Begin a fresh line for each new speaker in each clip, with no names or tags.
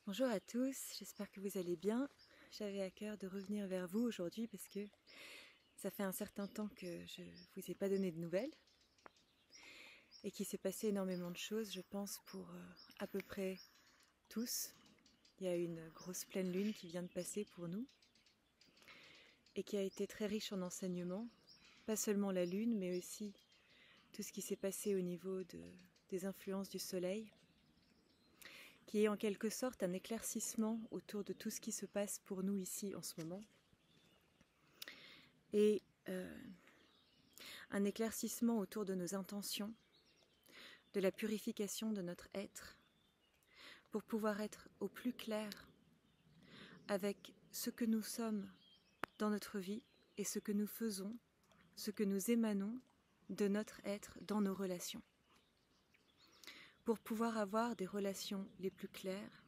Bonjour à tous, j'espère que vous allez bien. J'avais à cœur de revenir vers vous aujourd'hui parce que ça fait un certain temps que je ne vous ai pas donné de nouvelles et qu'il s'est passé énormément de choses, je pense, pour à peu près tous. Il y a une grosse pleine lune qui vient de passer pour nous et qui a été très riche en enseignements, pas seulement la lune, mais aussi tout ce qui s'est passé au niveau des influences du soleil, qui est en quelque sorte un éclaircissement autour de tout ce qui se passe pour nous ici en ce moment. Et un éclaircissement autour de nos intentions, de la purification de notre être, pour pouvoir être au plus clair avec ce que nous sommes dans notre vie et ce que nous faisons, ce que nous émanons de notre être dans nos relations. Pour pouvoir avoir des relations les plus claires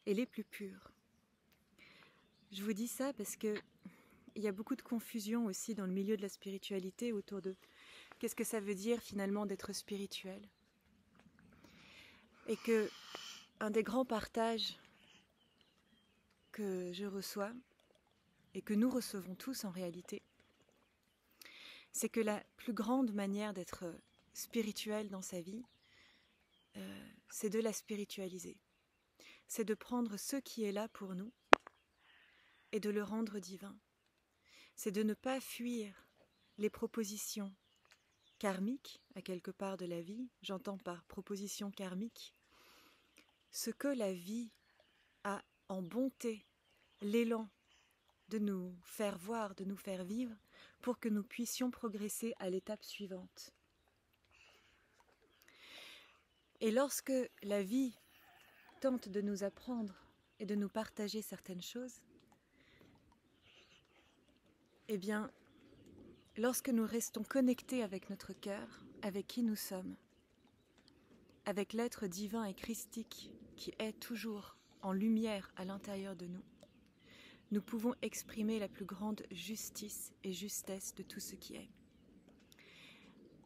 et les plus pures. Je vous dis ça parce que il y a beaucoup de confusion aussi dans le milieu de la spiritualité autour de qu'est-ce que ça veut dire finalement d'être spirituel. Et que un des grands partages que je reçois et que nous recevons tous en réalité, c'est que la plus grande manière d'être spirituel dans sa vie, c'est de la spiritualiser. C'est de prendre ce qui est là pour nous et de le rendre divin. C'est de ne pas fuir les propositions karmiques, à quelque part de la vie. J'entends par proposition karmique ce que la vie a en bonté, l'élan de nous faire voir, de nous faire vivre, pour que nous puissions progresser à l'étape suivante. Et lorsque la vie tente de nous apprendre et de nous partager certaines choses, eh bien, lorsque nous restons connectés avec notre cœur, avec qui nous sommes, avec l'être divin et christique qui est toujours en lumière à l'intérieur de nous, nous pouvons exprimer la plus grande justice et justesse de tout ce qui est.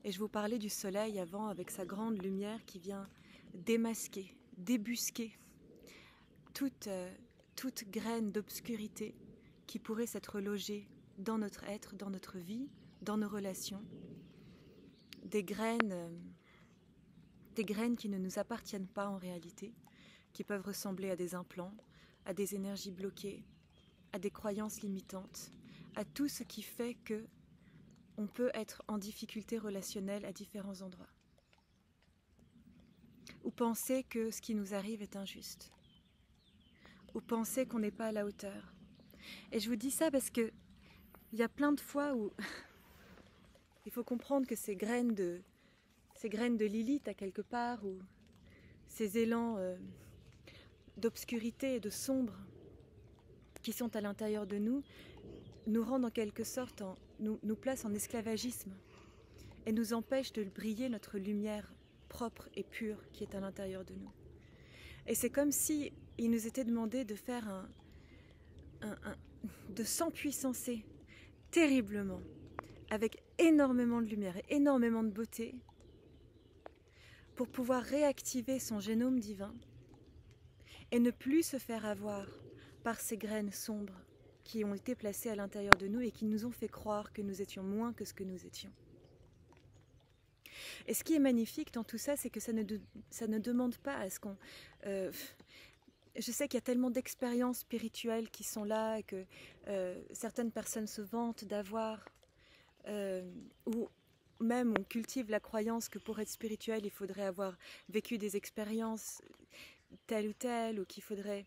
Et je vous parlais du soleil avant, avec sa grande lumière qui vient démasquer, débusquer toute graine d'obscurité qui pourrait s'être logée dans notre être, dans notre vie, dans nos relations. Des graines qui ne nous appartiennent pas en réalité, qui peuvent ressembler à des implants, à des énergies bloquées, à des croyances limitantes, à tout ce qui fait que on peut être en difficulté relationnelle à différents endroits. Ou penser que ce qui nous arrive est injuste. Ou penser qu'on n'est pas à la hauteur. Et je vous dis ça parce que il y a plein de fois où il faut comprendre que ces graines de Lilith à quelque part, ou ces élans d'obscurité et de sombre qui sont à l'intérieur de nous, nous rendent en quelque sorte, nous placent en esclavagisme et nous empêchent de briller notre lumière propre et pure qui est à l'intérieur de nous. Et c'est comme si il nous était demandé de faire de s'empuissancer terriblement, avec énormément de lumière et énormément de beauté, pour pouvoir réactiver son génome divin et ne plus se faire avoir par ces graines sombres qui ont été placées à l'intérieur de nous et qui nous ont fait croire que nous étions moins que ce que nous étions. Et ce qui est magnifique dans tout ça, c'est que ça ne demande pas à ce qu'on... je sais qu'il y a tellement d'expériences spirituelles qui sont là, et que certaines personnes se vantent d'avoir, ou même on cultive la croyance que pour être spirituel, il faudrait avoir vécu des expériences telles ou telles, ou qu'il faudrait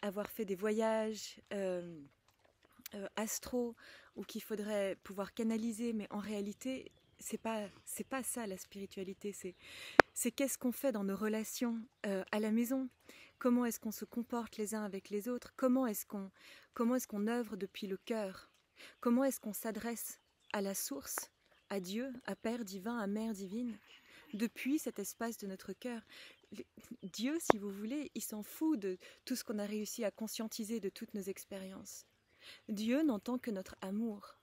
avoir fait des voyages astro, ou qu'il faudrait pouvoir canaliser, mais en réalité c'est pas ça la spiritualité, c'est qu'est-ce qu'on fait dans nos relations à la maison, comment est-ce qu'on se comporte les uns avec les autres, comment est-ce qu'on œuvre depuis le cœur, comment est-ce qu'on s'adresse à la source, à Dieu, à Père divin, à Mère divine, depuis cet espace de notre cœur. Dieu, si vous voulez, il s'en fout de tout ce qu'on a réussi à conscientiser de toutes nos expériences. Dieu n'entend que notre amour.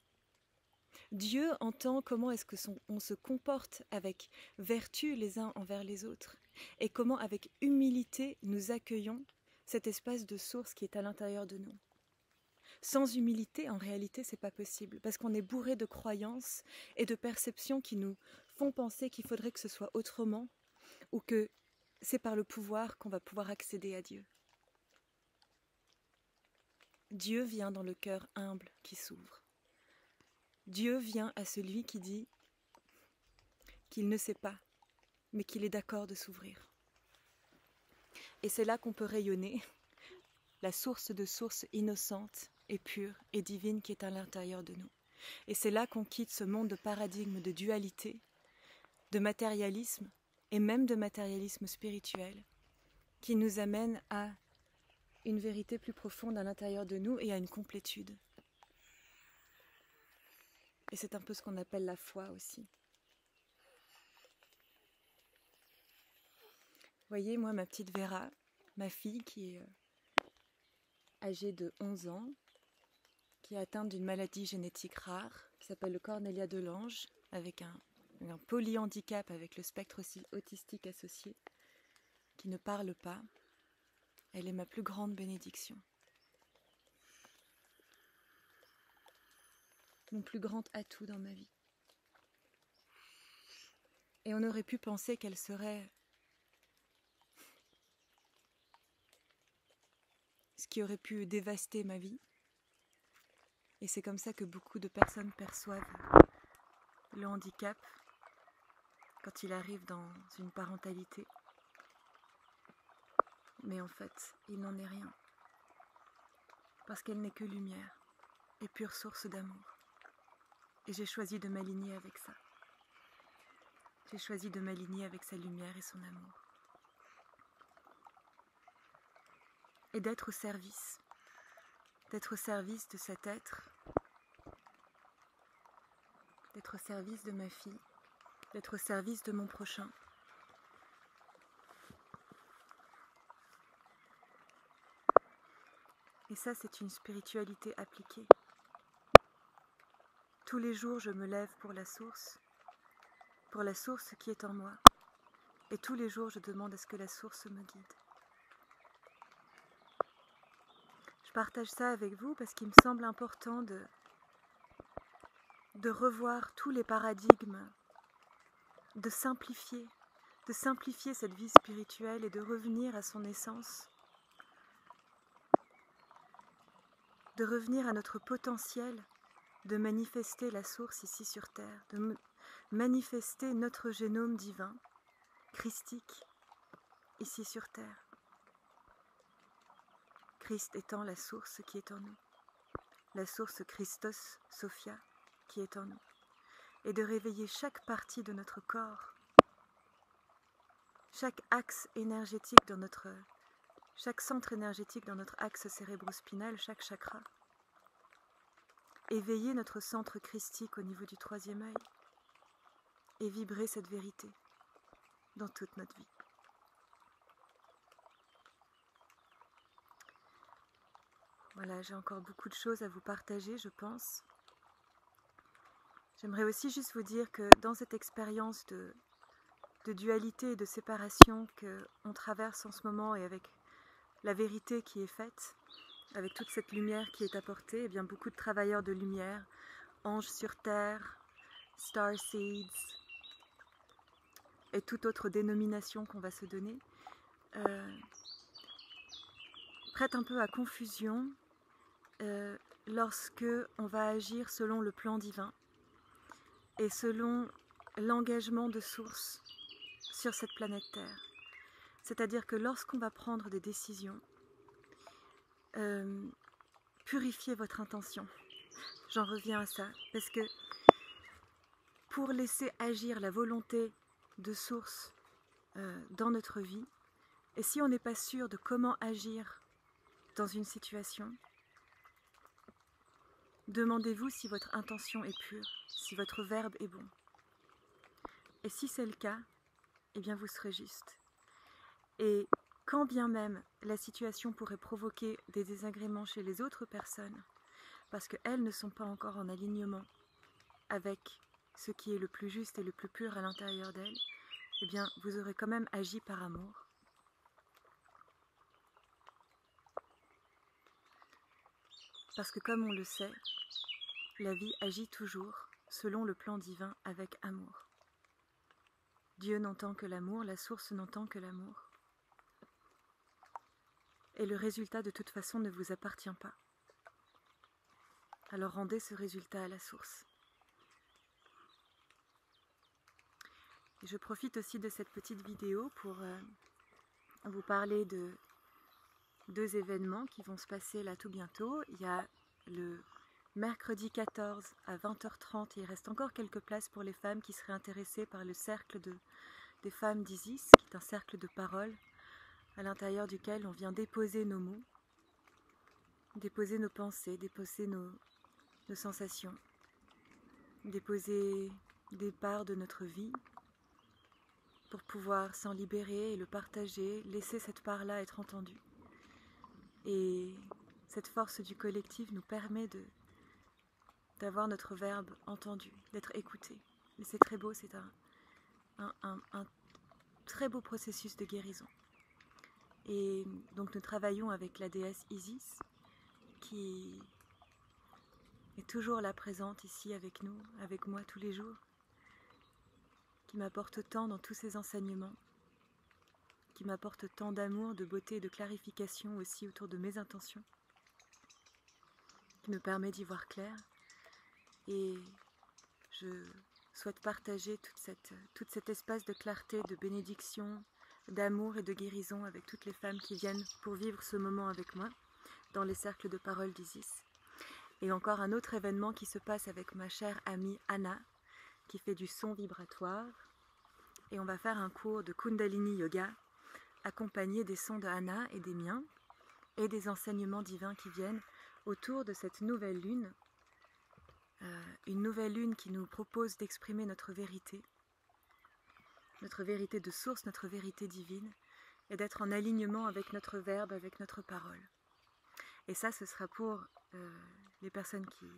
Dieu entend comment est-ce que on se comporte avec vertu les uns envers les autres et comment avec humilité nous accueillons cet espace de source qui est à l'intérieur de nous. Sans humilité, en réalité, c'est pas possible parce qu'on est bourré de croyances et de perceptions qui nous font penser qu'il faudrait que ce soit autrement ou que c'est par le pouvoir qu'on va pouvoir accéder à Dieu. Dieu vient dans le cœur humble qui s'ouvre. Dieu vient à celui qui dit qu'il ne sait pas, mais qu'il est d'accord de s'ouvrir. Et c'est là qu'on peut rayonner la source de source innocente et pure et divine qui est à l'intérieur de nous. Et c'est là qu'on quitte ce monde de paradigme de dualité, de matérialisme et même de matérialisme spirituel qui nous amène à une vérité plus profonde à l'intérieur de nous et à une complétude. Et c'est un peu ce qu'on appelle la foi aussi. Vous voyez, moi, ma petite Vera, ma fille qui est âgée de 11 ans, qui est atteinte d'une maladie génétique rare, qui s'appelle le Cornelia de Lange, avec un polyhandicap avec le spectre autistique associé, qui ne parle pas. Elle est ma plus grande bénédiction. Mon plus grand atout dans ma vie. Et on aurait pu penser qu'elle serait ce qui aurait pu dévaster ma vie. Et c'est comme ça que beaucoup de personnes perçoivent le handicap quand il arrive dans une parentalité. Mais en fait, il n'en est rien. Parce qu'elle n'est que lumière et pure source d'amour. Et j'ai choisi de m'aligner avec ça. J'ai choisi de m'aligner avec sa lumière et son amour. Et d'être au service de cet être, d'être au service de ma fille, d'être au service de mon prochain. Et ça, c'est une spiritualité appliquée. Tous les jours, je me lève pour la source qui est en moi. Et tous les jours, je demande à ce que la source me guide. Je partage ça avec vous parce qu'il me semble important de revoir tous les paradigmes, de simplifier cette vie spirituelle et de revenir à son essence, de revenir à notre potentiel de manifester la source ici sur Terre, de manifester notre génome divin, christique, ici sur Terre. Christ étant la source qui est en nous, la source Christos Sophia qui est en nous, et de réveiller chaque partie de notre corps, chaque axe énergétique chaque centre énergétique dans notre axe cérébrospinal, chaque chakra. Éveiller notre centre christique au niveau du 3e œil et vibrer cette vérité dans toute notre vie. Voilà, j'ai encore beaucoup de choses à vous partager, je pense. J'aimerais aussi juste vous dire que dans cette expérience de dualité et de séparation qu'on traverse en ce moment et avec la vérité qui est faite, avec toute cette lumière qui est apportée, eh bien beaucoup de travailleurs de lumière, anges sur terre, starseeds et toute autre dénomination qu'on va se donner, prêtent un peu à confusion lorsque on va agir selon le plan divin et selon l'engagement de source sur cette planète Terre. C'est-à-dire que lorsqu'on va prendre des décisions, purifiez votre intention. J'en reviens à ça, parce que pour laisser agir la volonté de source dans notre vie, et si on n'est pas sûr de comment agir dans une situation, demandez-vous si votre intention est pure, si votre verbe est bon. Et si c'est le cas, eh bien vous serez juste. Et quand bien même la situation pourrait provoquer des désagréments chez les autres personnes, parce qu'elles ne sont pas encore en alignement avec ce qui est le plus juste et le plus pur à l'intérieur d'elle, eh bien, vous aurez quand même agi par amour. Parce que comme on le sait, la vie agit toujours selon le plan divin avec amour. Dieu n'entend que l'amour, la source n'entend que l'amour. Et le résultat de toute façon ne vous appartient pas. Alors rendez ce résultat à la source. Et je profite aussi de cette petite vidéo pour vous parler de 2 événements qui vont se passer là tout bientôt. Il y a le mercredi 14 à 20h30, il reste encore quelques places pour les femmes qui seraient intéressées par le cercle des femmes d'Isis, qui est un cercle de parole à l'intérieur duquel on vient déposer nos mots, déposer nos pensées, déposer nos sensations, déposer des parts de notre vie pour pouvoir s'en libérer et le partager, laisser cette part-là être entendue. Et cette force du collectif nous permet d'avoir notre verbe entendu, d'être écouté. Et c'est très beau, c'est un très beau processus de guérison. Et donc nous travaillons avec la déesse Isis, qui est toujours là présente ici avec nous, avec moi tous les jours, qui m'apporte tant dans tous ses enseignements, qui m'apporte tant d'amour, de beauté et de clarification aussi autour de mes intentions, qui me permet d'y voir clair. Et je souhaite partager toute cet espace de clarté, de bénédiction, d'amour et de guérison avec toutes les femmes qui viennent pour vivre ce moment avec moi dans les cercles de parole d'Isis. Et encore un autre événement qui se passe avec ma chère amie Anna, qui fait du son vibratoire. Et on va faire un cours de Kundalini Yoga, accompagné des sons de Anna et des miens, et des enseignements divins qui viennent autour de cette nouvelle lune. Une nouvelle lune qui nous propose d'exprimer notre vérité de source, notre vérité divine, et d'être en alignement avec notre verbe, avec notre parole. Et ça, ce sera pour les personnes qui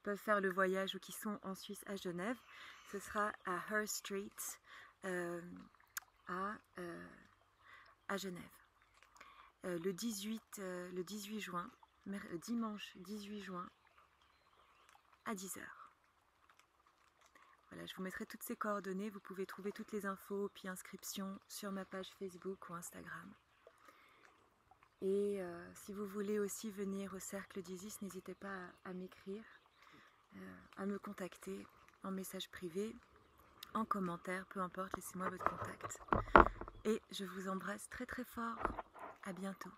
peuvent faire le voyage ou qui sont en Suisse à Genève. Ce sera à Her Street à Genève. Le 18 juin, dimanche 18 juin, à 10h. Voilà, je vous mettrai toutes ces coordonnées, vous pouvez trouver toutes les infos puis inscriptions sur ma page Facebook ou Instagram. Et si vous voulez aussi venir au cercle d'Isis, n'hésitez pas à m'écrire, à me contacter en message privé, en commentaire, peu importe, laissez-moi votre contact. Et je vous embrasse très très fort, à bientôt.